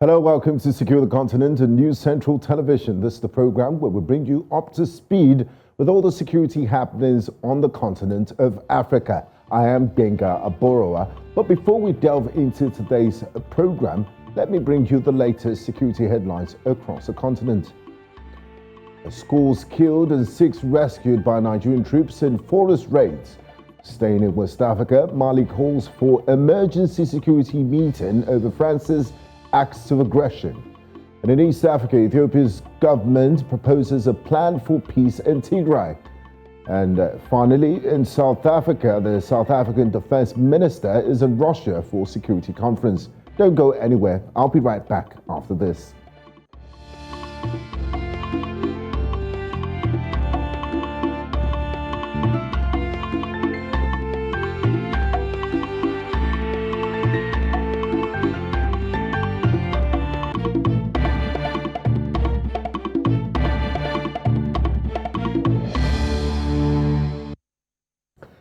Hello, welcome to Secure the Continent and News Central Television. This is the program where we bring you up to speed with all the security happenings on the continent of Africa. I am Benga Aboroa. But before we delve into today's program, let me bring you the latest security headlines across the continent. Scores killed and 6 rescued by Nigerian troops in forest raids. Staying in West Africa, Mali calls for emergency security meeting over France's acts of aggression. And in East Africa, Ethiopia's government proposes a plan for peace in Tigray. And finally, in South Africa, the South African Defense Minister is in Russia for a security conference. Don't go anywhere. I'll be right back after this.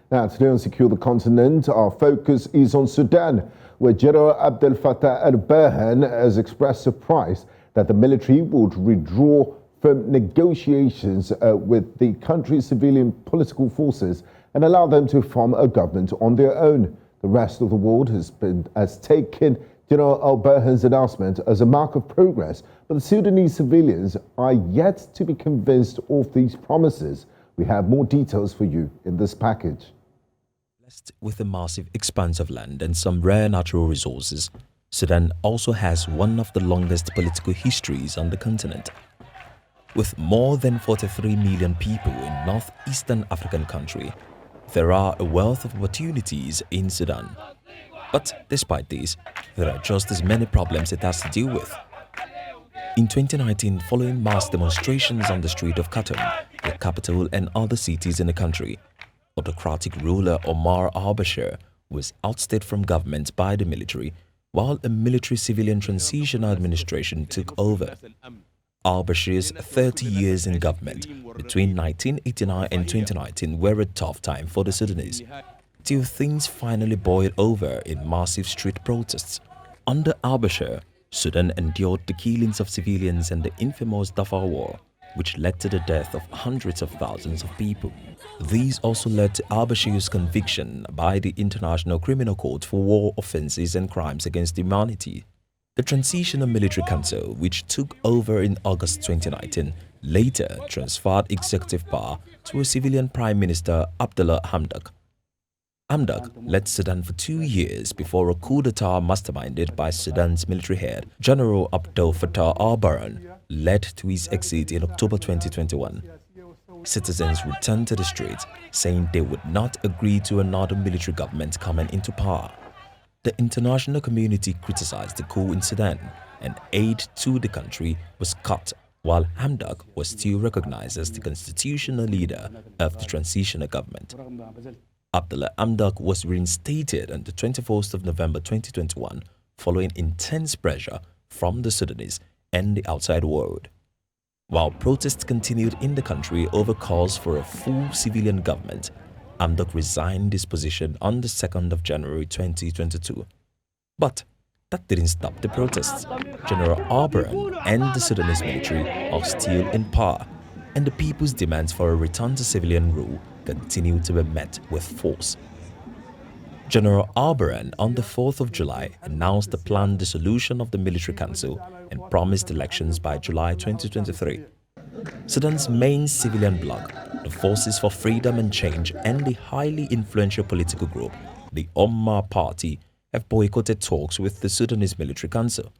Now, today on Secure the Continent, our focus is on Sudan, where General Abdel Fattah Al Burhan has expressed surprise that the military would withdraw from negotiations with the country's civilian political forces and allow them to form a government on their own. The rest of the world has taken General Al Burhan's announcement as a mark of progress, but the Sudanese civilians are yet to be convinced of these promises. We have more details for you in this package. With a massive expanse of land and some rare natural resources, Sudan also has one of the longest political histories on the continent. With more than 43 million people in northeastern African country, there are a wealth of opportunities in Sudan. But despite this, there are just as many problems it has to deal with. In 2019, following mass demonstrations on the street of Khartoum, the capital and other cities in the country, autocratic ruler Omar al-Bashir was ousted from government by the military, while a military-civilian transition administration took over. Al-Bashir's 30 years in government between 1989 and 2019 were a tough time for the Sudanese, till things finally boiled over in massive street protests. Under al-Bashir, Sudan endured the killings of civilians and the infamous Darfur War, which led to the death of hundreds of thousands of people. These also led to al-Bashir's conviction by the International Criminal Court for war offenses and crimes against humanity. The Transitional Military Council, which took over in August 2019, later transferred executive power to a civilian Prime Minister Abdullah Hamdok. Hamdok led Sudan for 2 years before a coup d'etat masterminded by Sudan's military head, General Abdel Fattah Al Burhan, led to his exit in October 2021. Citizens returned to the streets, saying they would not agree to another military government coming into power. The international community criticized the coup in Sudan, and aid to the country was cut, while Hamdok was still recognized as the constitutional leader of the transitional government. Abdullah Hamdok was reinstated on the 24th of November 2021 following intense pressure from the Sudanese and the outside world. While protests continued in the country over calls for a full civilian government, Hamdok resigned his position on the 2nd of January 2022. But that didn't stop the protests. General Al Burhan and the Sudanese military are still in power, and the people's demands for a return to civilian rule continue to be met with force. General Al Burhan on the 4th of July announced the planned dissolution of the military council and promised elections by July 2023. Sudan's main civilian bloc, the Forces for Freedom and Change, and the highly influential political group, the Omar Party, have boycotted talks with the Sudanese military council.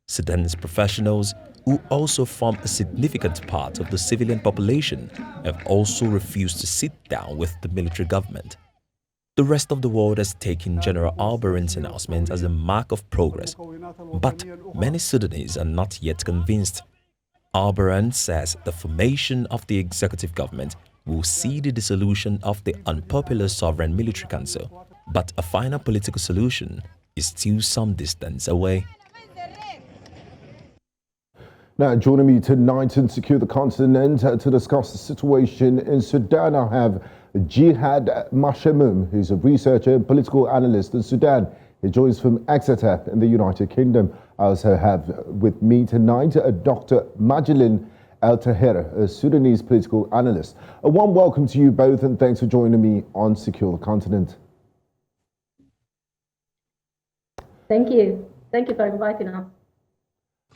Sudan's professionals, who also form a significant part of the civilian population, have also refused to sit down with the military government. The rest of the world has taken General Al Burhan's announcement as a mark of progress, but many Sudanese are not yet convinced. Al Burhan says the formation of the executive government will see the dissolution of the unpopular Sovereign Military Council, but a final political solution is still some distance away. Now, joining me tonight and Secure the Continent to discuss the situation in Sudan, I have Jihad Mashamum, who's a researcher and political analyst in Sudan. He joins from Exeter in the United Kingdom. I also have with me tonight Dr. Majlin Al-Tahir, a Sudanese political analyst. A warm welcome to you both, and thanks for joining me on Secure the Continent. Thank you. Thank you for inviting us.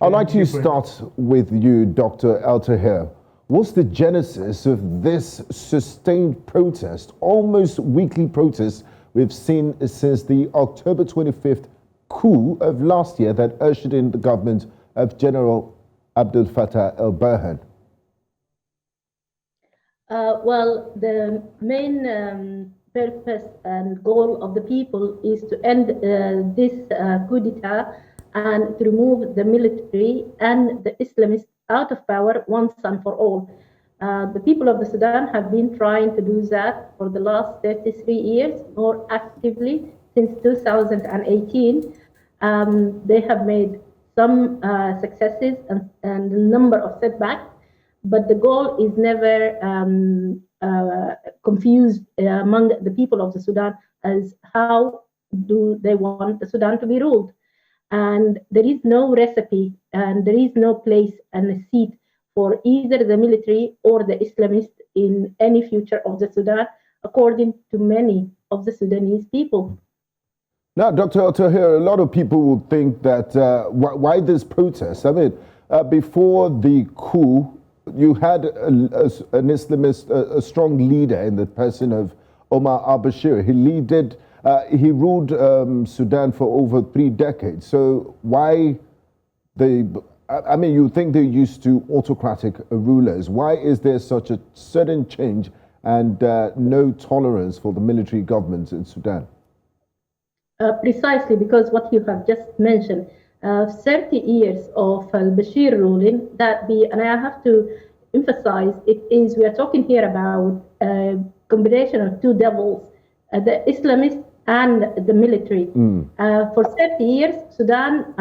I'd like to start with you, Dr. Al-Tahir. What's the genesis of this sustained protest, almost weekly protest we've seen since the October 25th coup of last year that ushered in the government of General Abdel Fattah Al Burhan? Well, the main purpose and goal of the people is to end this coup d'etat and to remove the military and the Islamists out of power once and for all. The people of the Sudan have been trying to do that for the last 33 years, more actively since 2018. They have made some successes and a number of setbacks, but the goal is never confused among the people of the Sudan as how do they want the Sudan to be ruled. And there is no recipe and there is no place and a seat for either the military or the Islamists in any future of the Sudan, according to many of the Sudanese people. Now, Dr. Al-Tahir, a lot of people will think that why this protest? I mean, before the coup, you had an Islamist, a strong leader in the person of Omar al-Bashir. He ruled Sudan for over 3 decades. So why I mean, you think they're used to autocratic rulers. Why is there such a sudden change and no tolerance for the military government in Sudan? Precisely because what you have just mentioned, 30 years of al-Bashir ruling, and I have to emphasize, we are talking here about a combination of two devils, the Islamists and the military. For 30 years, Sudan,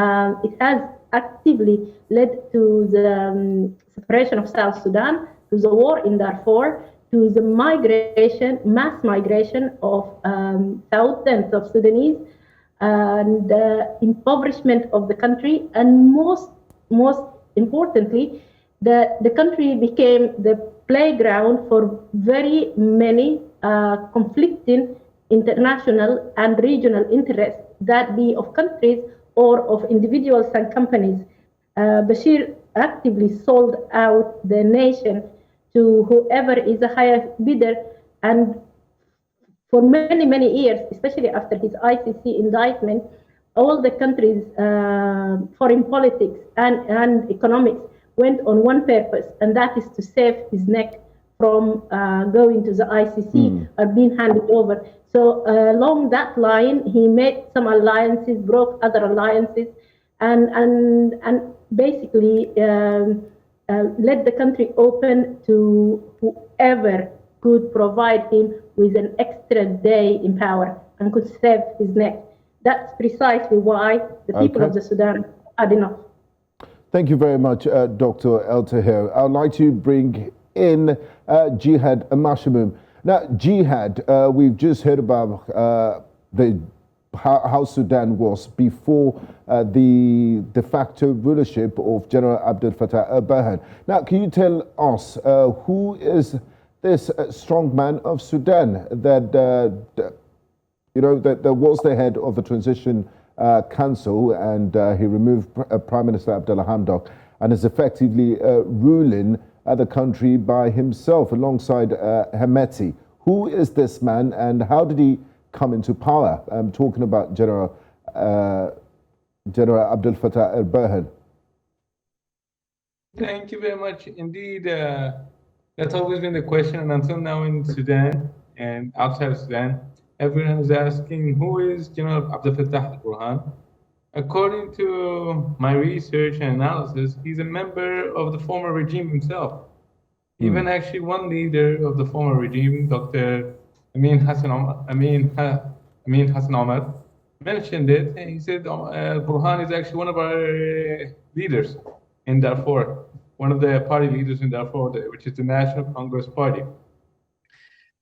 it has actively led to the separation of South Sudan, to the war in Darfur, to the mass migration of thousands of Sudanese, and the impoverishment of the country, and most importantly, the country became the playground for very many conflicting international and regional interests, that be of countries or of individuals and companies. Bashir actively sold out the nation to whoever is a higher bidder, and for many years, especially after his ICC indictment, all the countries' foreign politics and economics went on one purpose, and that is to save his neck from going to the ICC or being handed over. So along that line, he made some alliances, broke other alliances, and basically let the country open to whoever could provide him with an extra day in power and could save his neck. That's precisely why the people of the Sudan had enough. Thank you very much, Dr. Al-Tahir. I'd like to bring in Jihad Mashamum. Now, Jihad, we've just heard about how Sudan was before the de facto rulership of General Abdel Fattah Al Burhan. Now, can you tell us who is this strong man of Sudan that that was the head of the transition council, and he removed Prime Minister Abdullah Hamdok and is effectively ruling the country by himself alongside Hemeti. Who is this man and how did he come into power? I'm talking about General Abdel Fattah Al Burhan. Thank you very much. Indeed, that's always been the question, and until now in Sudan and outside of Sudan, everyone is asking, who is General Abdel Fattah Al Burhan? According to my research and analysis, he's a member of the former regime himself. Even actually one leader of the former regime, Dr. Amin Hassan Omar, mentioned it, and he said Burhan is actually one of our leaders in Darfur, one of the party leaders in Darfur, which is the National Congress Party.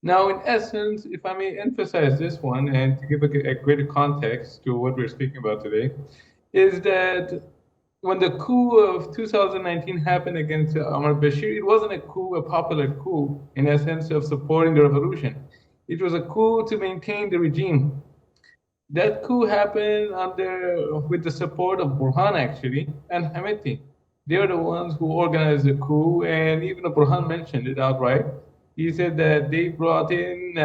Now, in essence, if I may emphasize this one and to give a greater context to what we're speaking about today, is that when the coup of 2019 happened against Omar Bashir, it wasn't a coup, a popular coup, in a sense of supporting the revolution. It was a coup to maintain the regime. That coup happened with the support of Burhan, actually, and Hamiti. They were the ones who organized the coup, and even Burhan mentioned it outright. He said that they brought in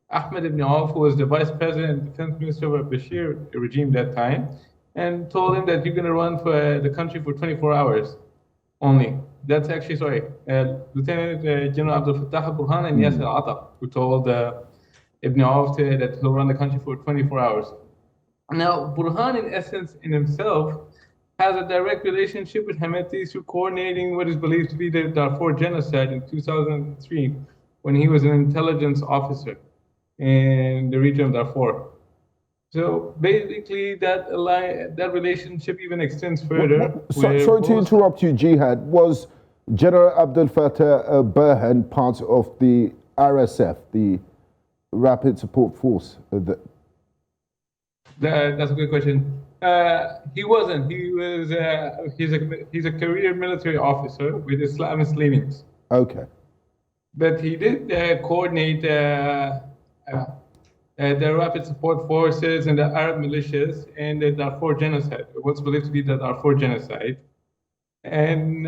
Ahmed ibn Auf, who was the vice president and defense minister of Bashir regime that time, and told him that you're going to run for the country for 24 hours only. That's actually, sorry, Lieutenant General Abdel Fattah Al Burhan and Yasser Atta, who told Ibn Auf that he'll run the country for 24 hours. Now, Burhan, in essence, in himself, has a direct relationship with Hemeti through coordinating what is believed to be the Darfur genocide in 2003, when he was an intelligence officer in the region of Darfur. So basically, that relationship even extends further. Sorry to interrupt you, Jihad. Was General Abdel Fattah Al Burhan part of the RSF, the Rapid Support Force? That's a good question. He wasn't. He's a career military officer with Islamist leanings. Okay. But he did coordinate the Rapid Support Forces and the Arab militias in the Darfur genocide, what's believed to be the Darfur genocide. And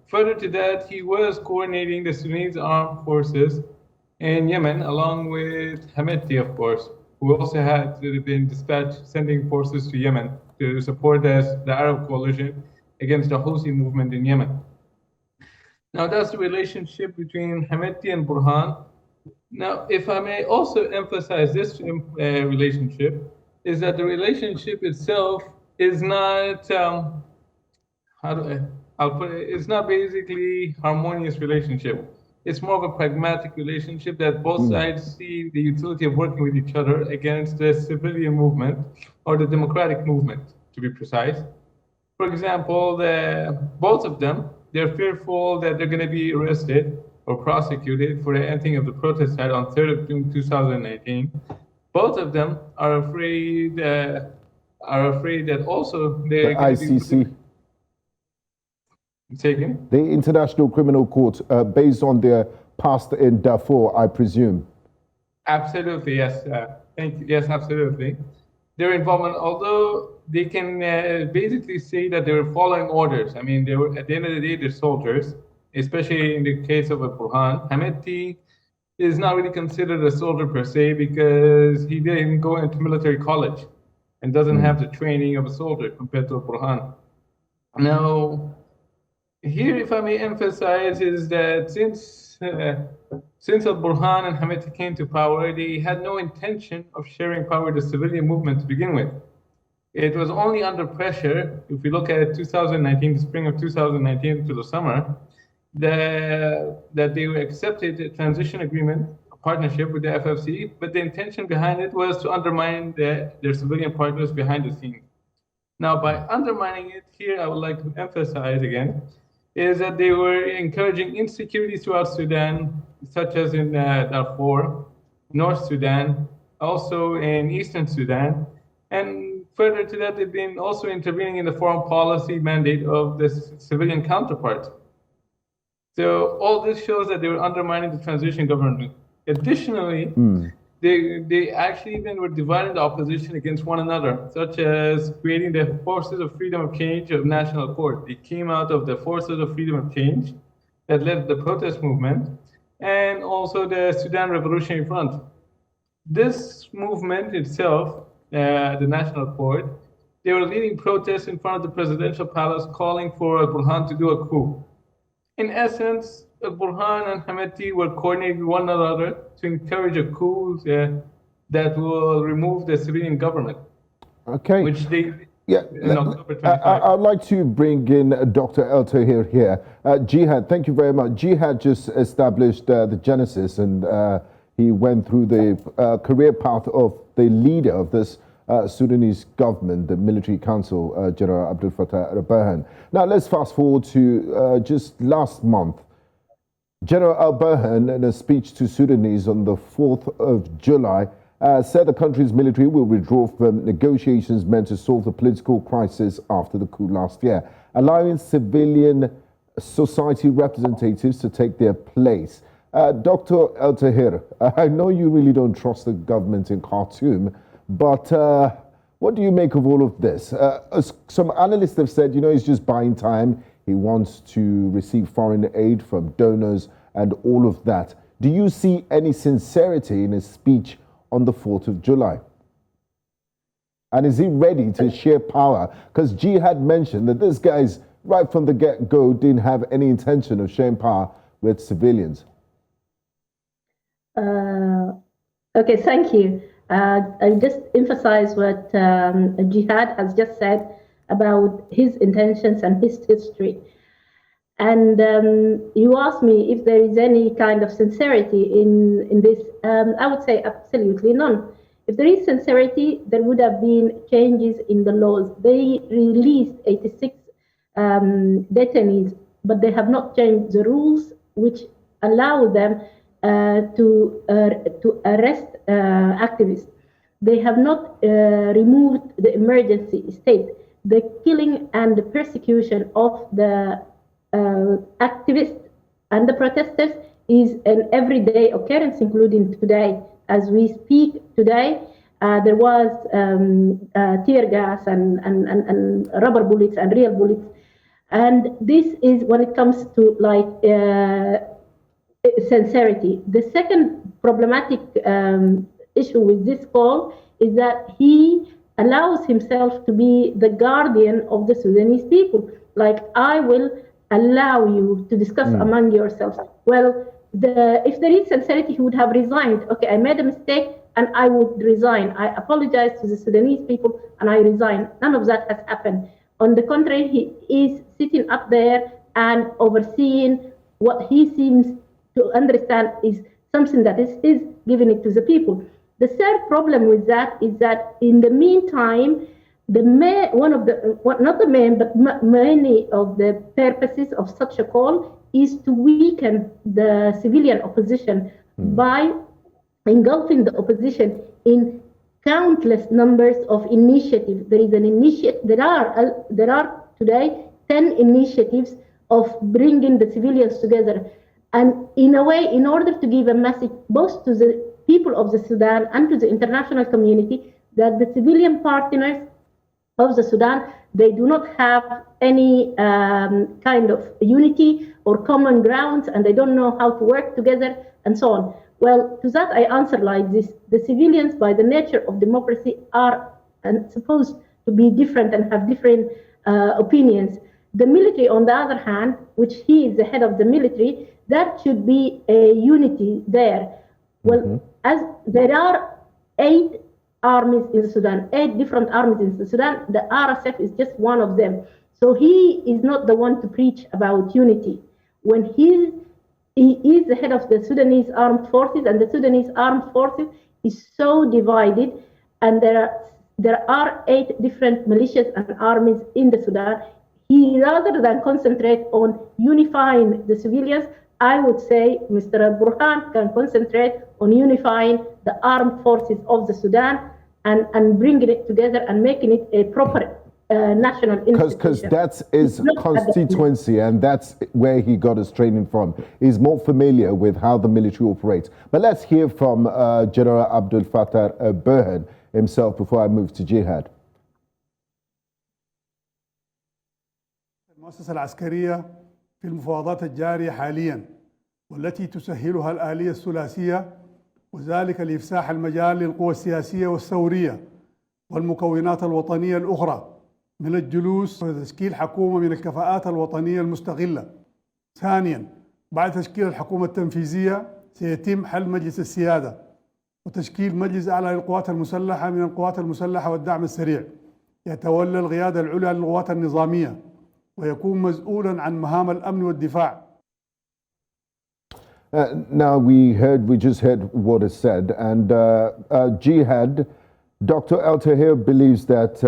further to that, he was coordinating the Sudanese armed forces in Yemen, along with Hameti, of course, who also had been dispatched, sending forces to Yemen to support the Arab coalition against the Houthi movement in Yemen. Now, that's the relationship between Hameti and Burhan. Now, if I may also emphasize this relationship, is that the relationship itself is not, it's not basically harmonious relationship. It's more of a pragmatic relationship that both sides see the utility of working with each other against the civilian movement or the democratic movement, to be precise. For example, both of them, they're fearful that they're going to be arrested or prosecuted for the ending of the protest on 3rd of June 2019. Both of them are afraid that also they're going to be ICC. Taken? The International Criminal Court, based on their past in Darfur, I presume. Absolutely, yes. Thank you. Yes, absolutely. Their involvement, although they can basically say that they were following orders. I mean, they were, at the end of the day, they're soldiers, especially in the case of Burhan. Hameti is not really considered a soldier per se because he didn't go into military college and doesn't have the training of a soldier compared to Burhan. Now, here, if I may emphasize, is that since Al Burhan and Hameti came to power, they had no intention of sharing power with the civilian movement to begin with. It was only under pressure, if we look at 2019, the spring of 2019 to the summer, that they accepted a transition agreement, a partnership with the FFC, but the intention behind it was to undermine their civilian partners behind the scenes. Now, by undermining it, here I would like to emphasize again, is that they were encouraging insecurity throughout Sudan, such as in Darfur, North Sudan, also in Eastern Sudan, and further to that, they've been also intervening in the foreign policy mandate of the civilian counterparts. So all this shows that they were undermining the transition government. Additionally, they actually even were dividing the opposition against one another, such as creating the Forces of Freedom of Change of National Court. They came out of the Forces of Freedom of Change that led the protest movement, and also the Sudan Revolutionary Front. This movement itself, the National Court, they were leading protests in front of the presidential palace calling for Burhan to do a coup. In essence, Burhan and Hameti were coordinating one another to encourage a coup that will remove the civilian government. Okay. Which they in October 25. I'd like to bring in Dr. El Tahir here. Jihad, thank you very much. Jihad just established the genesis, and he went through the career path of the leader of this Sudanese government, the military council, General Abdel Fattah Al Burhan. Now let's fast forward to just last month. General Al Burhan, in a speech to Sudanese on the 4th of July, said the country's military will withdraw from negotiations meant to solve the political crisis after the coup last year, allowing civilian society representatives to take their place. Dr. El Tahir, I know you really don't trust the government in Khartoum, but what do you make of all of this? Some analysts have said, he's just buying time. He wants to receive foreign aid from donors and all of that. Do you see any sincerity in his speech on the 4th of July? And is he ready to share power? Because Jihad mentioned that this guy's right from the get-go didn't have any intention of sharing power with civilians. Okay, thank you. I just emphasize what Jihad has just said about his intentions and his history. And you asked me if there is any kind of sincerity in this. I would say absolutely none. If there is sincerity, there would have been changes in the laws. They released 86 detainees, but they have not changed the rules which allow them to arrest activists. They have not removed the emergency state. The killing and the persecution of the activists and the protesters is an everyday occurrence, including today. As we speak today, there was tear gas and rubber bullets and real bullets. And this is when it comes to sincerity. The second problematic issue with this call is that he allows himself to be the guardian of the Sudanese people. Like, I will allow you to discuss among yourselves. Well, if there is sincerity, he would have resigned. Okay, I made a mistake and I would resign. I apologize to the Sudanese people and I resign. None of that has happened. On the contrary, he is sitting up there and overseeing what he seems to understand is something that is his, giving it to the people. The third problem with that is that in the meantime, many of the purposes of such a call is to weaken the civilian opposition by engulfing the opposition in countless numbers of initiatives. There is an initiative. There are today 10 initiatives of bringing the civilians together, and in a way, in order to give a message both to the people of the Sudan and to the international community that the civilian partners of the Sudan, they do not have any kind of unity or common grounds, and they don't know how to work together, and so on. Well, to that I answer like this. The civilians, by the nature of democracy, are supposed to be different and have different opinions. The military, on the other hand, which he is the head of the military, that should be a unity there. Well, as there are 8 armies in Sudan, 8 different armies in Sudan, the RSF is just one of them. So he is not the one to preach about unity. When he is the head of the Sudanese armed forces, and the Sudanese armed forces is so divided, and there are 8 different militias and armies in the Sudan. He, rather than concentrate on unifying the civilians, I would say Mr. Al Burhan can concentrate on unifying the armed forces of the Sudan and bringing it together and making it a proper national institution. Because that's his constituency and that's where he got his training from. He's more familiar with how the military operates. But let's hear from General Abdel Fattah Al Burhan himself before I move to Jihad. المؤسسة العسكرية في المفاوضات الجارية حاليا والتي تسهلها الآلية الثلاثية، وذلك لإفساح المجال للقوى السياسية والثورية والمكونات الوطنية الأخرى من الجلوس وتشكيل حكومة من الكفاءات الوطنية المستقلة. ثانيا، بعد تشكيل الحكومة التنفيذية سيتم حل مجلس السيادة وتشكيل مجلس أعلى للقوات المسلحة من القوات المسلحة والدعم السريع يتولى القيادة العليا للقوات النظامية ويكون مسؤولا عن مهام الأمن والدفاع. Now we just heard what is said, and Jihad, Dr. Al Tahir believes that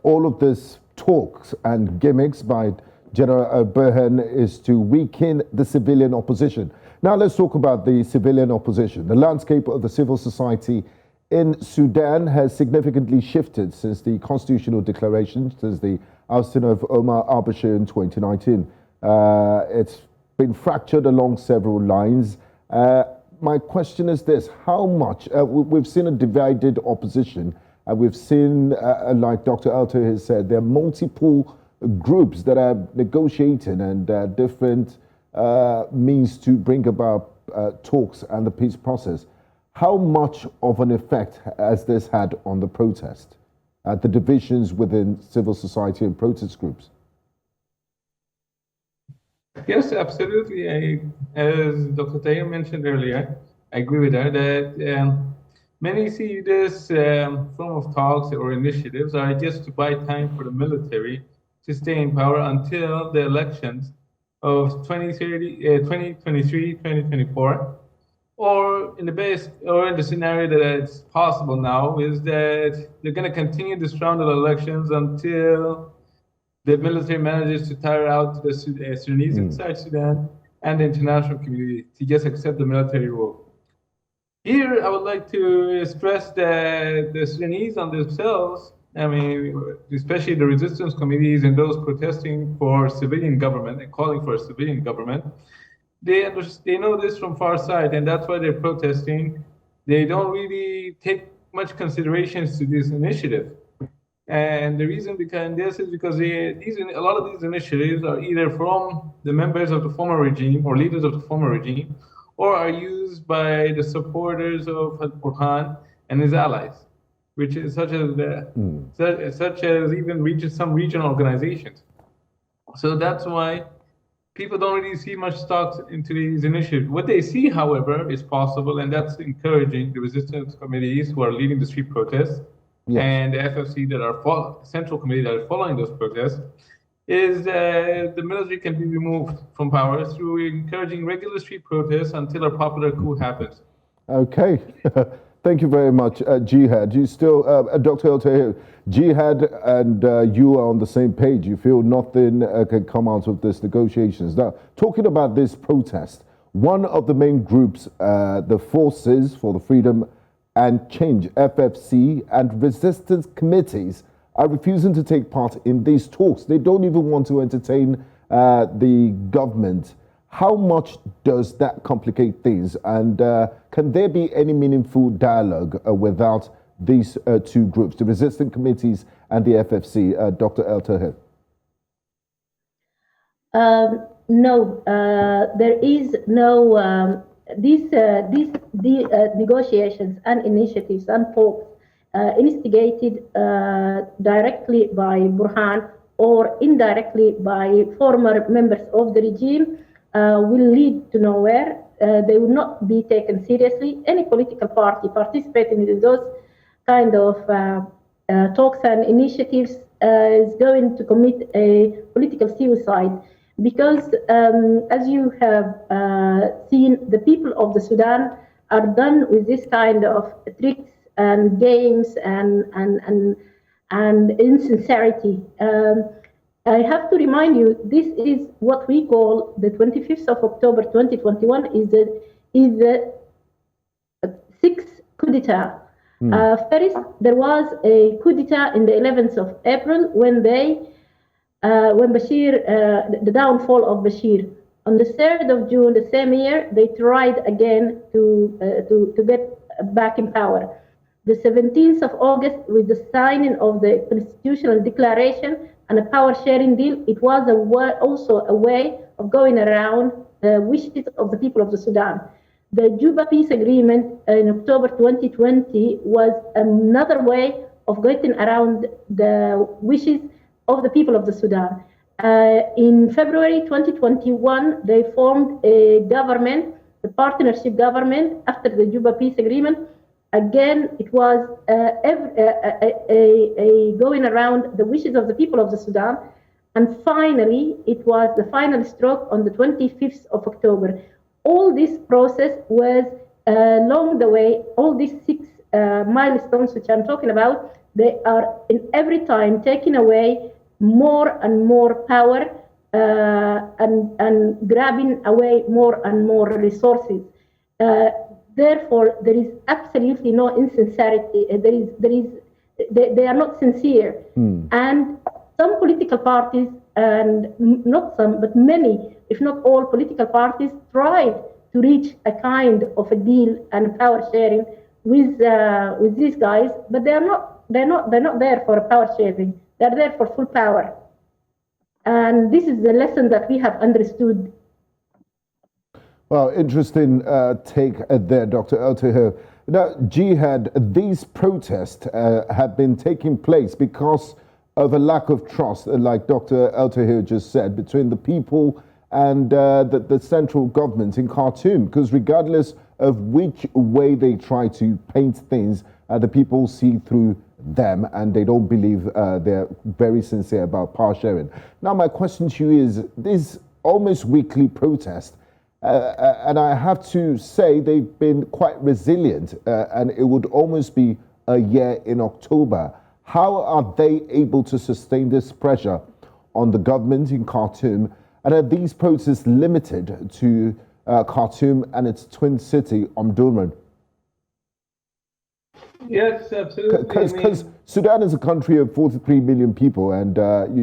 all of this talks and gimmicks by General Al Burhan is to weaken the civilian opposition. Now let's talk about the civilian opposition. The landscape of the civil society in Sudan has significantly shifted since the constitutional declaration, since the ousting of Omar Al Bashir in 2019. It's been fractured along several lines. My question is this: how much we've seen a divided opposition, and we've seen, like Dr. Alto has said, there are multiple groups that are negotiating and different means to bring about talks and the peace process. How much of an effect has this had on the protest, the divisions within civil society and protest groups? Yes, absolutely. As Dr. Tayyip mentioned earlier, I agree with her that many see this form of talks or initiatives are just to buy time for the military to stay in power until the elections of 2023, 2024. Or in the scenario that it's possible now is that they're going to continue this round of elections until the military manages to tire out the Sudanese inside Sudan and the international community to just accept the military rule. Here, I would like to stress that the Sudanese on themselves, I mean, especially the resistance committees and those protesting for civilian government and calling for a civilian government, they know this from far side, and that's why they're protesting. They don't really take much considerations to this initiative. And the reason behind this is because a lot of these initiatives are either from the members of the former regime or leaders of the former regime, or are used by the supporters of Al Burhan and his allies, which is such as even some regional organizations. So that's why people don't really see much stock into these initiatives. What they see, however, is possible, and that's encouraging the resistance committees who are leading the street protests, yes, and the FFC that are central committee that are following those protests, is that the military can be removed from power through encouraging regular street protests until a popular coup happens. Okay. Thank you very much, Jihad. You still, Dr. Altair, Jihad and you are on the same page. You feel nothing can come out of this negotiations. Now, talking about this protest, one of the main groups, the Forces for the Freedom and Change, FFC, and resistance committees are refusing to take part in these talks. They don't even want to entertain the government. How much does that complicate things? And can there be any meaningful dialogue without these two groups, the resistance committees and the FFC? Dr. El Tahir. No, there is no, these negotiations and initiatives and talks instigated directly by Burhan or indirectly by former members of the regime will lead to nowhere. They will not be taken seriously. Any political party participating in those kind of talks and initiatives is going to commit a political suicide. Because as you have seen, the people of the Sudan are done with this kind of tricks and games and insincerity. I have to remind you, this is what we call the 25th of October 2021 is the sixth coup d'etat. First, there was a coup d'etat in the 11th of April when Bashir, the downfall of Bashir. On the 3rd of June the same year, they tried again to get back in power. The 17th of August, with the signing of the constitutional declaration and a power sharing deal, it was also a way of going around the wishes of the people of the Sudan. The Juba Peace Agreement in October 2020 was another way of getting around the wishes of the people of the Sudan. In February 2021, they formed a government, a partnership government, after the Juba Peace Agreement. Again, it was going around the wishes of the people of the Sudan. And finally, it was the final stroke on the 25th of October. All this process was along the way, all these 6 milestones which I'm talking about, they are in every time taking away more and more power and grabbing away more and more resources. Therefore, there is absolutely no insincerity. They are not sincere. And some political parties, and not some, but many, if not all political parties, tried to reach a kind of a deal and power sharing with these guys, but they're not there for power sharing. They're there for full power. And this is the lesson that we have understood. Well, interesting take there, Dr. Al Tahir. Now, Jihad, these protests have been taking place because of a lack of trust, like Dr. Al Tahir just said, between the people and the central government in Khartoum. Because regardless of which way they try to paint things, the people see through them and they don't believe they're very sincere about power sharing. Now, my question to you is, this almost weekly protest, and I have to say they've been quite resilient, and it would almost be a year in October. How are they able to sustain this pressure on the government in Khartoum? And are these protests limited to Khartoum and its twin city, Omdurman? Yes, absolutely. Because Sudan is a country of 43 million people, and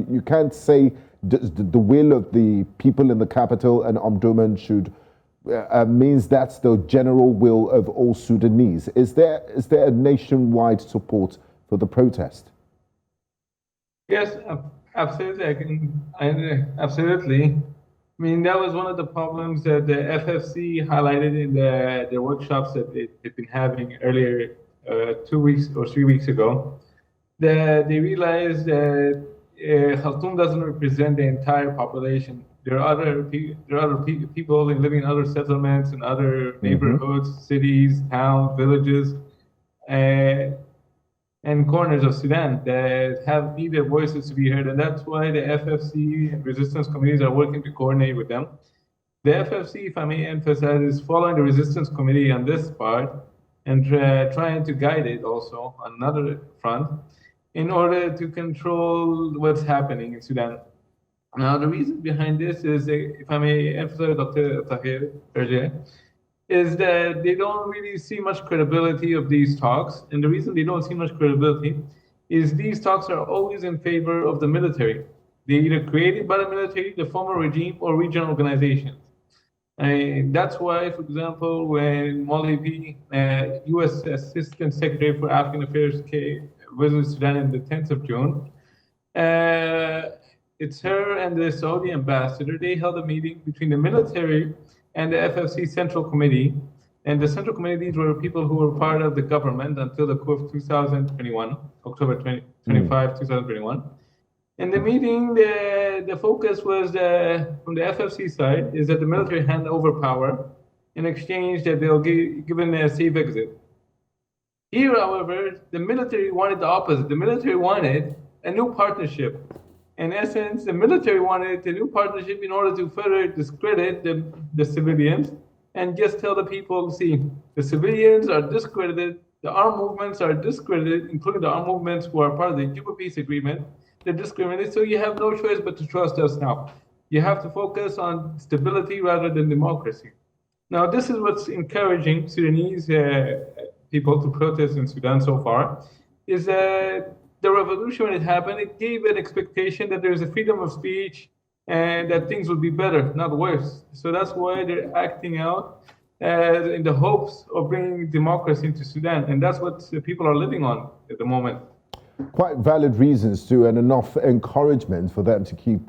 you can't say the will of the people in the capital and Omdurman should means that's the general will of all Sudanese. Is there a nationwide support for the protest? Yes, absolutely. Absolutely. I mean, that was one of the problems that the FFC highlighted in the workshops that they've been having earlier, 2 weeks or 3 weeks ago. That they realized that Khartoum doesn't represent the entire population. There are other people living in other settlements and other neighborhoods, cities, towns, villages, and corners of Sudan that need their voices to be heard. And that's why the FFC and resistance committees are working to coordinate with them. The FFC, if I may emphasize, is following the resistance committee on this part and trying to guide it also on another front in order to control what's happening in Sudan. Now, the reason behind this is, if I may emphasize, Dr. Tahir earlier, is that they don't really see much credibility of these talks. And the reason they don't see much credibility is these talks are always in favor of the military. They're either created by the military, the former regime, or regional organizations. And that's why, for example, when Molibi, U.S. Assistant Secretary for African Affairs, visited Sudan on the 10th of June, it's her and the Saudi ambassador. They held a meeting between the military and the FFC Central Committee. And the Central Committee, these were people who were part of the government until the coup of 2021, October 25, 2021. In the meeting, the focus was from the FFC side is that the military hand over power in exchange that they'll given a safe exit. Here, however, the military wanted the opposite. The military wanted a new partnership. In essence, the military wanted a new partnership in order to further discredit the civilians and just tell the people, see, the civilians are discredited, the armed movements are discredited, including the armed movements who are part of the Juba Peace Agreement. They're discriminated, so you have no choice but to trust us now. You have to focus on stability rather than democracy. Now, this is what's encouraging Sudanese people to protest in Sudan so far, is that the revolution, when it happened, it gave an expectation that there's a freedom of speech and that things would be better, not worse. So that's why they're acting out in the hopes of bringing democracy into Sudan. And that's what the people are living on at the moment. Quite valid reasons too, and enough encouragement for them to keep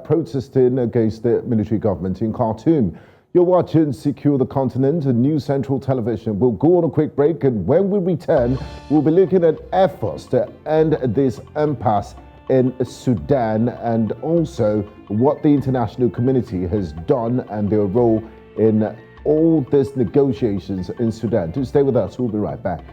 protesting against the military government in Khartoum. You're watching Secure the Continent, a New Central Television. We'll go on a quick break, and when we return, we'll be looking at efforts to end this impasse in Sudan and also what the international community has done and their role in all these negotiations in Sudan. Do stay with us. We'll be right back.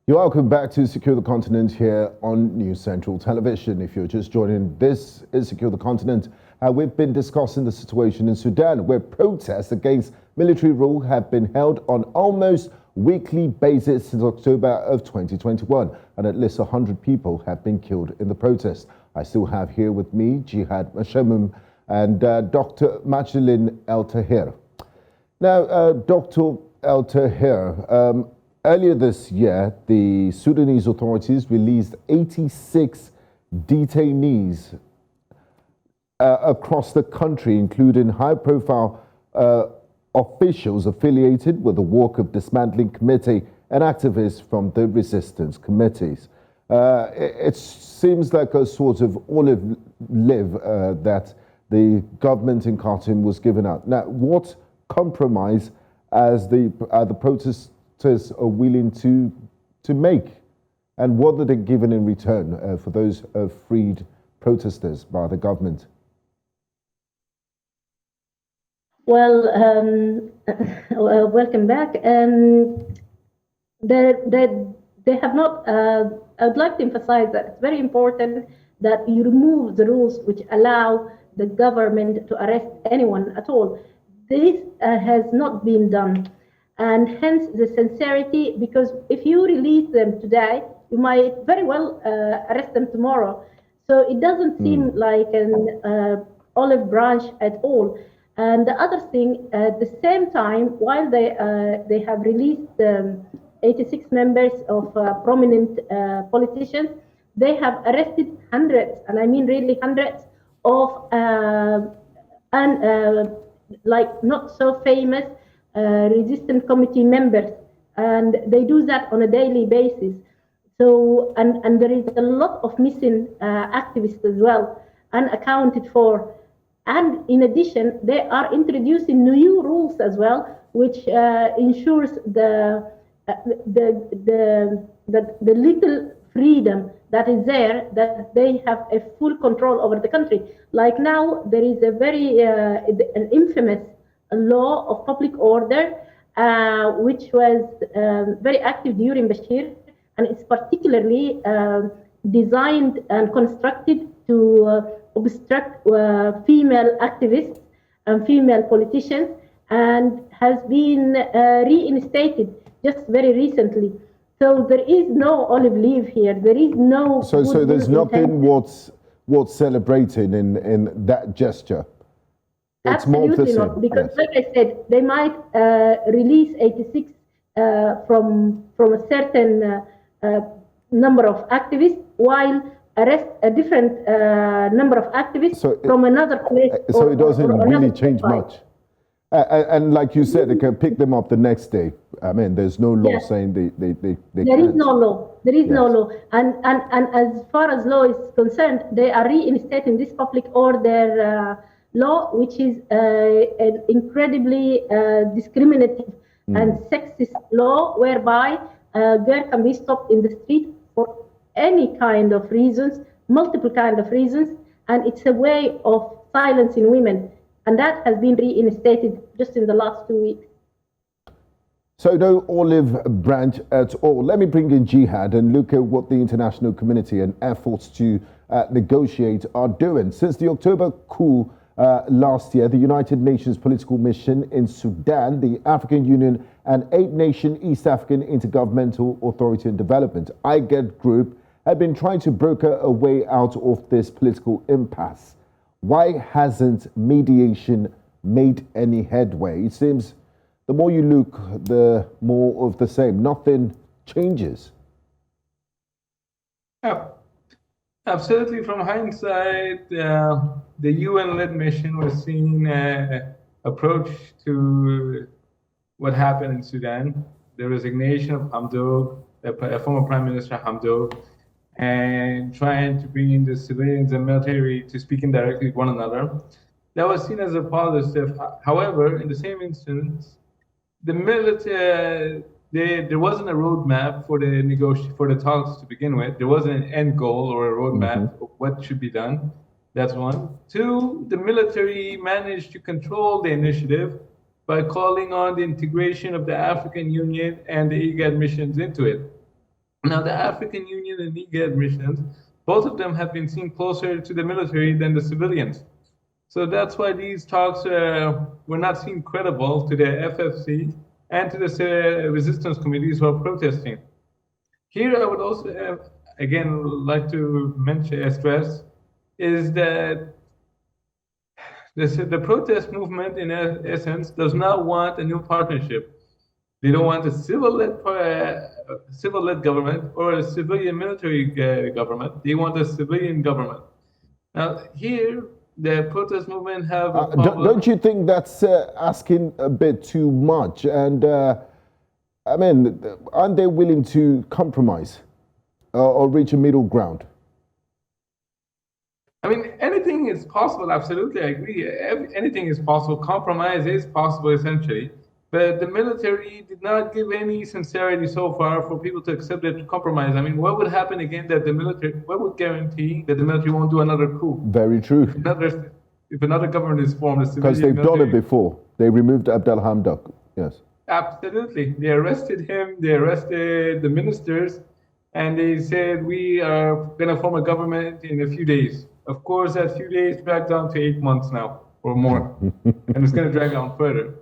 You're welcome back to Secure the Continent here on News Central Television. If you're just joining, this is Secure the Continent. We've been discussing the situation in Sudan, where protests against military rule have been held on almost weekly basis since October of 2021, and at least 100 people have been killed in the protests. I still have here with me Jihad Mashamum and Dr. Majlin El Tahir. Now, Dr. El Tahir, earlier this year, the Sudanese authorities released 86 detainees across the country, including high-profile officials affiliated with the Walk of Dismantling Committee and activists from the resistance committees. It seems like a sort of olive live that the government in Khartoum was given out. Now, what compromise as the protesters are willing to make, and what are they given in return for those freed protesters by the government? Well, welcome back. They have not. I would like to emphasize that it's very important that you remove the rules which allow the government to arrest anyone at all. This has not been done. And hence the sincerity, because if you release them today, you might very well arrest them tomorrow. So it doesn't seem like an olive branch at all. And the other thing, at the same time, while they have released 86 members of prominent politicians, they have arrested hundreds, and I mean really hundreds, of like not so famous resistance committee members, and they do that on a daily basis. So, and there is a lot of missing activists as well, unaccounted for. And in addition, they are introducing new rules as well, which ensures the little freedom that is there, that they have a full control over the country. Like now, there is a very an infamous law of public order, which was very active during Bashir, and it's particularly designed and constructed to obstruct female activists and female politicians, and has been reinstated just very recently. So there is no olive leaf here. There is no. So there's nothing what's celebrating in that gesture. It's absolutely not, because yes, like I said, they might release 86 from a certain number of activists, while arrest a different number of activists from another place. So it doesn't really change much. And like you said, they can pick them up the next day. I mean, there's no law saying they There is no law. There is no law. And as far as law is concerned, they are reinstating this public order law, which is an incredibly discriminative and sexist law, whereby a girl can be stopped in the street for any kind of reasons, multiple kind of reasons, and it's a way of silencing women. And that has been reinstated just in the last 2 weeks. So no olive branch at all. Let me bring in Jihad and look at what the international community and efforts to negotiate are doing. Since the October coup last year, the United Nations political mission in Sudan, the African Union and 8-nation East African Intergovernmental Authority on Development, IGAD group, have been trying to broker a way out of this political impasse. Why hasn't mediation made any headway? It seems the more you look, the more of the same. Nothing changes. Yeah, absolutely. From hindsight, the UN-led mission was seeing an approach to what happened in Sudan, the resignation of Hamdok, former Prime Minister Hamdok, and trying to bring in the civilians and military to speak indirectly with one another. That was seen as a positive. However, in the same instance, the military, there wasn't a roadmap for the talks to begin with. There wasn't an end goal or a roadmap of what should be done. That's one. Two, the military managed to control the initiative by calling on the integration of the African Union and the IGAD missions into it. Now, the African Union and IGAD missions, both of them have been seen closer to the military than the civilians. So that's why these talks were not seen credible to the FFC and to the resistance committees who are protesting. Here, I would also, again, like to mention, stress, is that the protest movement, in essence, does not want a new partnership. They don't want a civil-led government or a civilian military government. They want a civilian government. Now, here, the protest movement have a problem. Don't you think that's asking a bit too much? And I mean, aren't they willing to compromise or reach a middle ground? I mean, anything is possible. Absolutely, I agree. Anything is possible. Compromise is possible, essentially. But the military did not give any sincerity so far for people to accept that compromise. I mean, what would happen again that the military, what would guarantee that the military won't do another coup? Very true. If another government is formed, because they've done it before. They removed Abdel Hamdok. Yes. Absolutely. They arrested him. They arrested the ministers. And they said, we are going to form a government in a few days. Of course, that few days dragged on to 8 months now or more. And it's going to drag on further.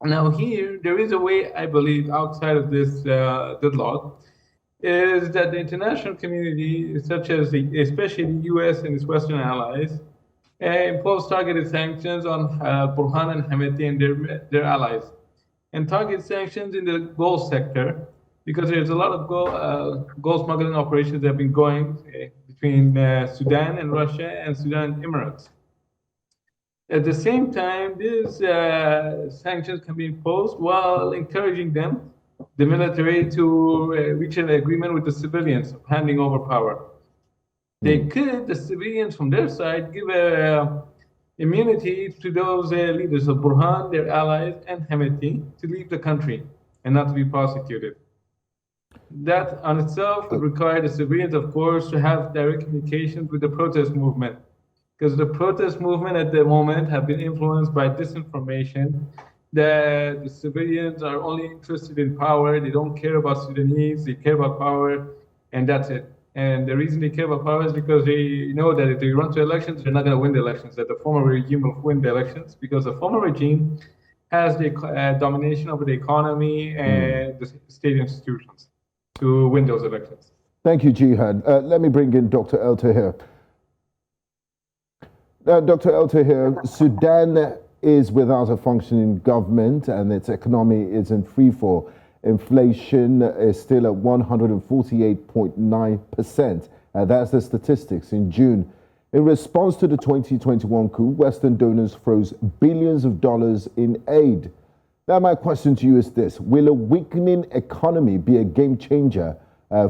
Now here, there is a way, I believe, outside of this deadlock, is that the international community, such as especially the US and its Western allies, impose targeted sanctions on Burhan and Hemeti and their allies. And target sanctions in the gold sector, because there's a lot of gold smuggling operations that have been going between Sudan and Russia and Sudan Emirates. At the same time, these sanctions can be imposed while encouraging them, the military, to reach an agreement with the civilians of handing over power. They could, the civilians from their side, give immunity to those leaders of Burhan, their allies, and Hemeti to leave the country and not to be prosecuted. That on itself would require the civilians, of course, to have direct communications with the protest movement. Because the protest movement at the moment have been influenced by disinformation that the civilians are only interested in power. They don't care about Sudanese. They care about power, and that's it. And the reason they care about power is because they know that if they run to elections, they're not going to win the elections, that the former regime will win the elections, because the former regime has the domination over the economy and the state institutions to win those elections. Thank you, Jihad. Let me bring in Dr. El Tahir. Dr. El Tahir, Sudan is without a functioning government and its economy is in free fall. Inflation is still at 148.9%. That's the statistics in June. In response to the 2021 coup, Western donors froze billions of dollars in aid. Now, my question to you is this: will a weakening economy be a game changer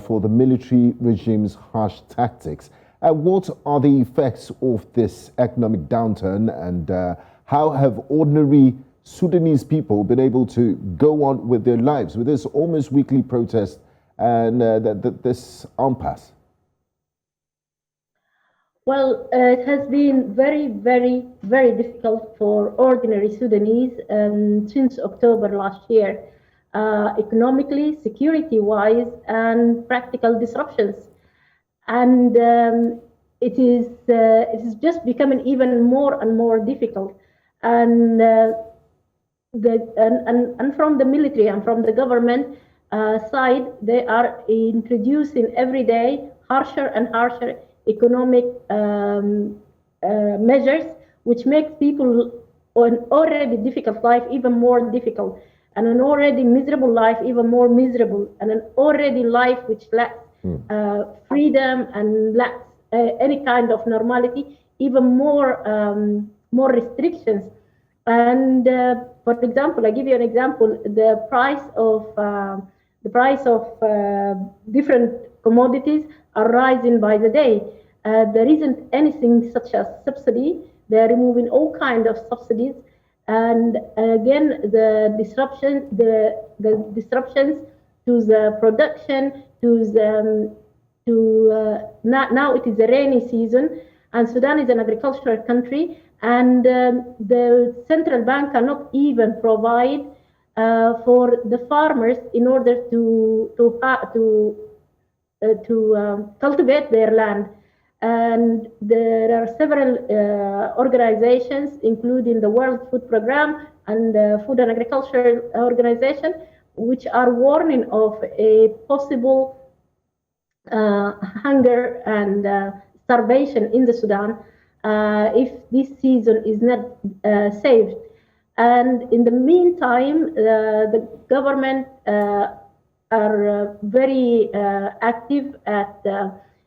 for the military regime's harsh tactics? And what are the effects of this economic downturn, and how have ordinary Sudanese people been able to go on with their lives with this almost weekly protest and this impasse? Well, it has been very, very, very difficult for ordinary Sudanese since October last year, economically, security-wise, and practical disruptions. And it is just becoming even more and more difficult. And from the military and from the government side, they are introducing every day harsher and harsher economic measures, which makes people an already difficult life even more difficult, and an already miserable life even more miserable, and an already life which lacks freedom and lacks any kind of normality, even more restrictions. And for example, I give you an example: the price of different commodities are rising by the day. There isn't anything such as subsidy. They're removing all kinds of subsidies, and again the disruptions to the production, now it is a rainy season, and Sudan is an agricultural country, and the central bank cannot even provide for the farmers in order to cultivate their land. And there are several organizations, including the World Food Programme and the Food and Agriculture Organization, which are warning of a possible hunger and starvation in the Sudan if this season is not saved. And in the meantime, the government are very active at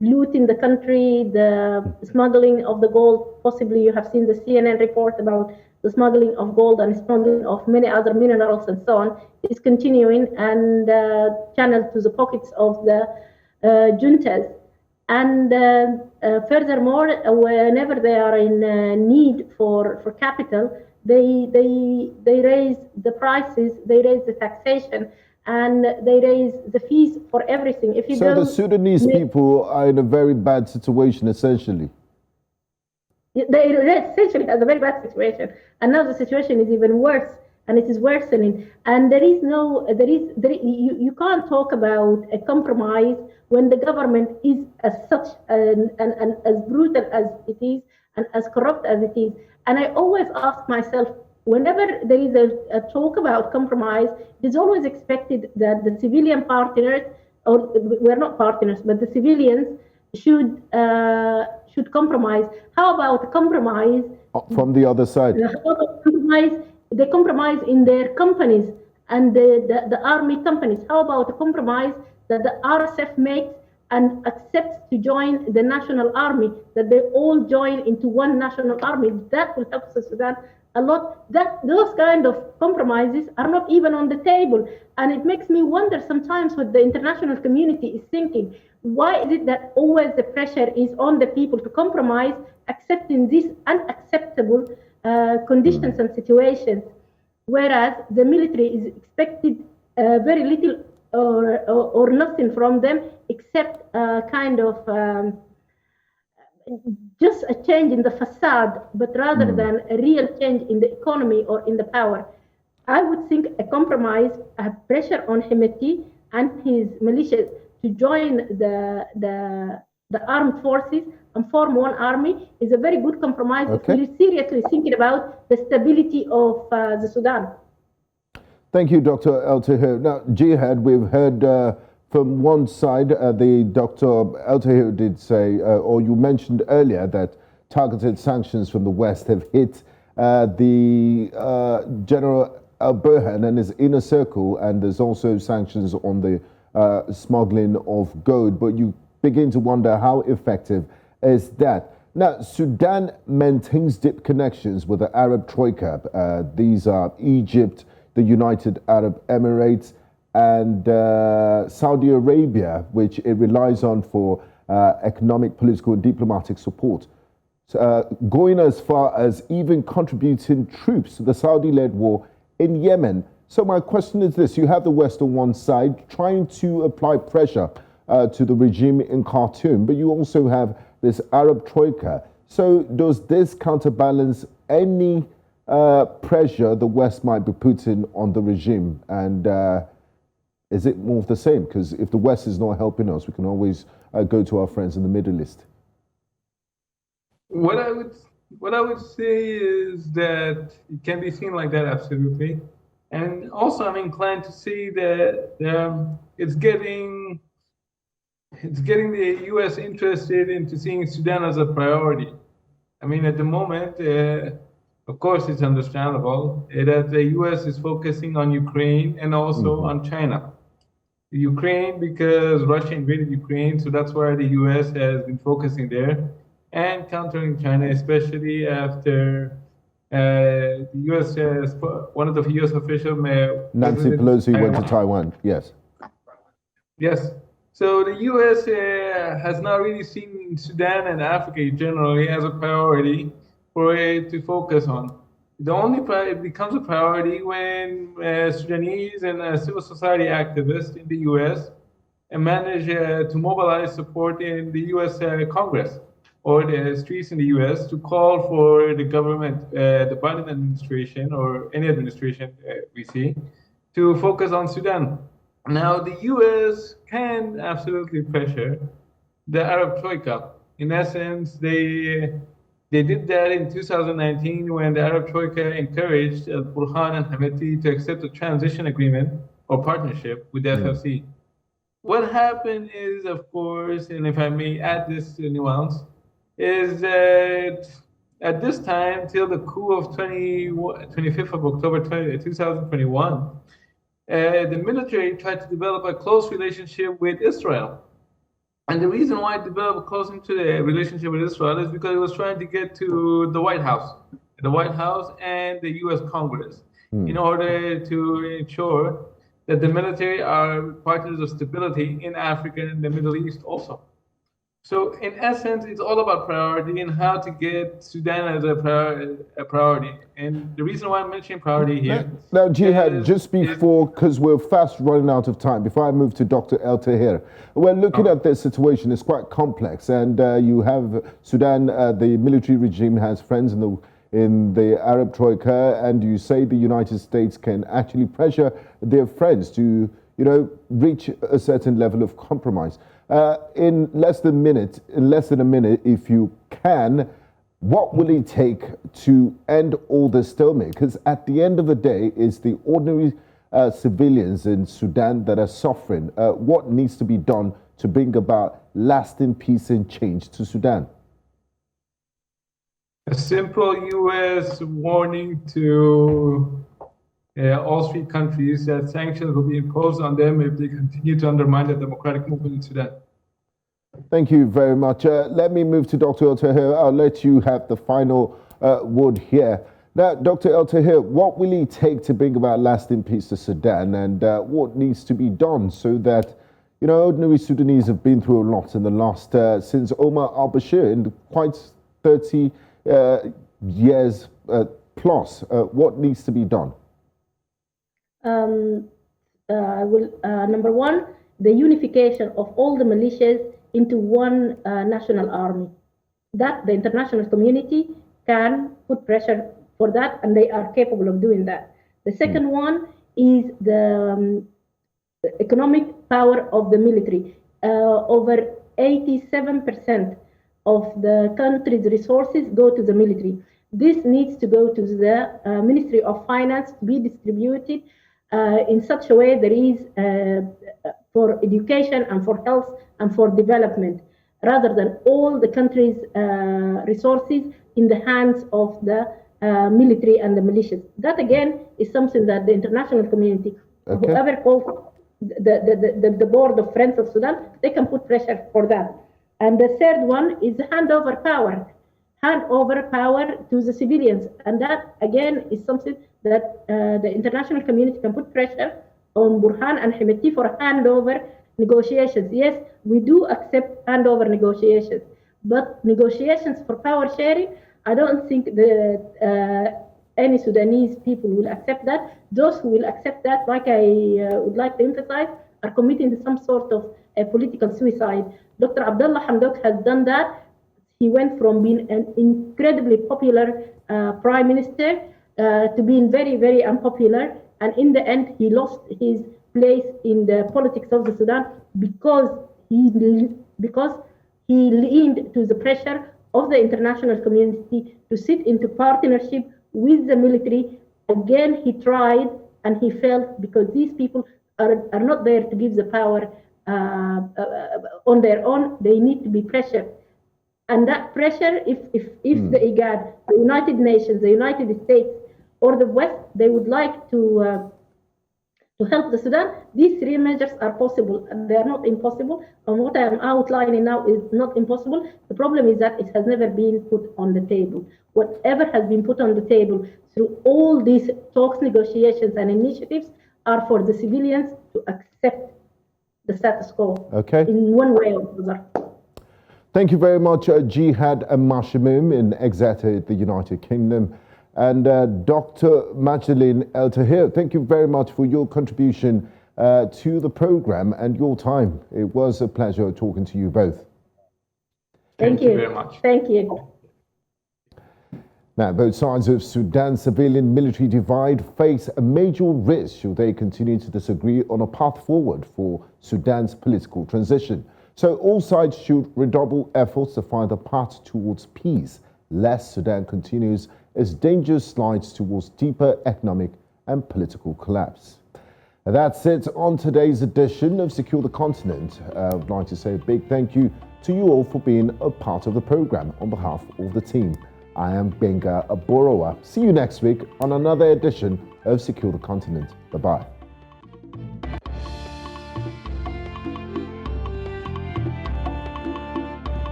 looting the country, the smuggling of the gold. Possibly you have seen the CNN report about the smuggling of gold and smuggling of many other minerals and so on is continuing and channeled to the pockets of the juntas. And furthermore, whenever they are in need for capital, they raise the prices, they raise the taxation, and they raise the fees for everything. If you So the Sudanese people are in a very bad situation, essentially. They essentially have a very bad situation, and now the situation is even worse, and it is worsening. And you can't talk about a compromise when the government is as such and as brutal as it is and as corrupt as it is. And I always ask myself, whenever there is a talk about compromise, it is always expected that the civilian partners, or we're not partners, but the civilians should compromise. How about compromise from the other side? They compromise in their companies and the army companies. How about a compromise that the RSF makes and accepts to join the national army, that they all join into one national army? That will help Sudan a lot. Those kind of compromises are not even on the table. And it makes me wonder sometimes what the international community is thinking. Why is it that always the pressure is on the people to compromise, accepting these unacceptable conditions and situations, whereas the military is expected very little or nothing from them, except kind of just a change in the facade, but rather than a real change in the economy or in the power. I would think a compromise, a pressure on Hemeti and his militias to join the armed forces and form one army is a very good compromise if we're seriously thinking about the stability of the Sudan. Thank you, Dr. Al Tahir. Now, Jihad, we've heard from one side, Dr. Al Tahir did say, or you mentioned earlier, that targeted sanctions from the West have hit the General Al Burhan and his inner circle, and there's also sanctions on the smuggling of gold. But you begin to wonder, how effective is that? Now, Sudan maintains deep connections with the Arab Troika. These are Egypt, the United Arab Emirates, and Saudi Arabia, which it relies on for economic, political, and diplomatic support. Going as far as even contributing troops to the Saudi-led war in Yemen. So my question is this: you have the West on one side trying to apply pressure to the regime in Khartoum, but you also have this Arab Troika. So does this counterbalance any pressure the West might be putting on the regime? And is it more of the same? Because if the West is not helping us, we can always go to our friends in the Middle East. What I would say is that it can be seen like that, absolutely. And also, I'm inclined to say that it's getting the U.S. interested into seeing Sudan as a priority. I mean, at the moment, of course, it's understandable that the U.S. is focusing on Ukraine and also on China. Ukraine, because Russia invaded Ukraine, so that's why the U.S. has been focusing there, and countering China, especially after the U.S. one of the U.S. officials, Nancy Pelosi, went to Taiwan. Yes. Yes. So the U.S. has not really seen Sudan and Africa generally as a priority for it to focus on. It becomes a priority when Sudanese and civil society activists in the U.S. manage to mobilize support in the U.S. Congress or the streets in the U.S. to call for the government, the Biden administration or any administration we see, to focus on Sudan. Now, the U.S. can absolutely pressure the Arab Troika. In essence, they did that in 2019 when the Arab Troika encouraged Al Burhan and Hemeti to accept a transition agreement or partnership with the FFC. What happened is, of course, and if I may add this nuance, is that at this time, till the coup of 25th of October 2021, the military tried to develop a close relationship with Israel. And the reason why it developed a close relationship with Israel is because it was trying to get to the White House and the U.S. Congress in order to ensure that the military are partners of stability in Africa and the Middle East also. So in essence, it's all about priority and how to get Sudan as a priority. And the reason why I'm mentioning priority here. Now, Jihad, just before, because we're fast running out of time, before I move to Dr. El Tahir, we're looking at this situation. It's quite complex. And you have Sudan, the military regime has friends in the Arab Troika, and you say the United States can actually pressure their friends to, reach a certain level of compromise. In less than a minute, if you can, what will it take to end all this stalemate? Because at the end of the day, it's the ordinary civilians in Sudan that are suffering. What needs to be done to bring about lasting peace and change to Sudan? A simple U.S. warning to all three countries that sanctions will be imposed on them if they continue to undermine the democratic movement in Sudan. Thank you very much. Let me move to Dr. El Tahir. I'll let you have the final word here. Now, Dr. El Tahir, what will it take to bring about lasting peace to Sudan, and what needs to be done so that, ordinary Sudanese have been through a lot in the last, since Omar al-Bashir, in quite 30 years plus. What needs to be done? Number one, the unification of all the militias into one national army. That the international community can put pressure for that, and they are capable of doing that. The second one is the economic power of the military. Over 87% of the country's resources go to the military. This needs to go to the Ministry of Finance to be distributed in such a way there is for education and for health and for development, rather than all the country's resources in the hands of the military and the militias. That again is something that the international community, whoever calls the board of Friends of Sudan, they can put pressure for that. And the third one is the handover power to the civilians. And that again is something that the international community can put pressure on Burhan and Hemeti for handover negotiations. Yes, we do accept handover negotiations, but negotiations for power sharing, I don't think any Sudanese people will accept that. Those who will accept that, like I would like to emphasize, are committing some sort of a political suicide. Dr. Abdullah Hamdok has done that. He went from being an incredibly popular prime minister to being very, very unpopular. And in the end, he lost his place in the politics of the Sudan because he leaned to the pressure of the international community to sit into partnership with the military. Again, he tried and he failed because these people are not there to give the power on their own. They need to be pressured. And that pressure, if the IGAD, the United Nations, the United States, or the West, they would like to help the Sudan, these three measures are possible and they are not impossible. And what I am outlining now is not impossible. The problem is that it has never been put on the table. Whatever has been put on the table through all these talks, negotiations, and initiatives are for the civilians to accept the status quo in one way or another. Thank you very much, Jihad Mashimim in Exeter, the United Kingdom. And Dr. Majidin El Tahir, thank you very much for your contribution to the program and your time. It was a pleasure talking to you both. Thank you very much. Thank you. Now, both sides of Sudan's civilian-military divide face a major risk should they continue to disagree on a path forward for Sudan's political transition. So all sides should redouble efforts to find a path towards peace, lest Sudan continues its dangerous slides towards deeper economic and political collapse. And that's it on today's edition of Secure the Continent. I would like to say a big thank you to you all for being a part of the program on behalf of the team. I am Benga Aborowa. See you next week on another edition of Secure the Continent. Bye-bye.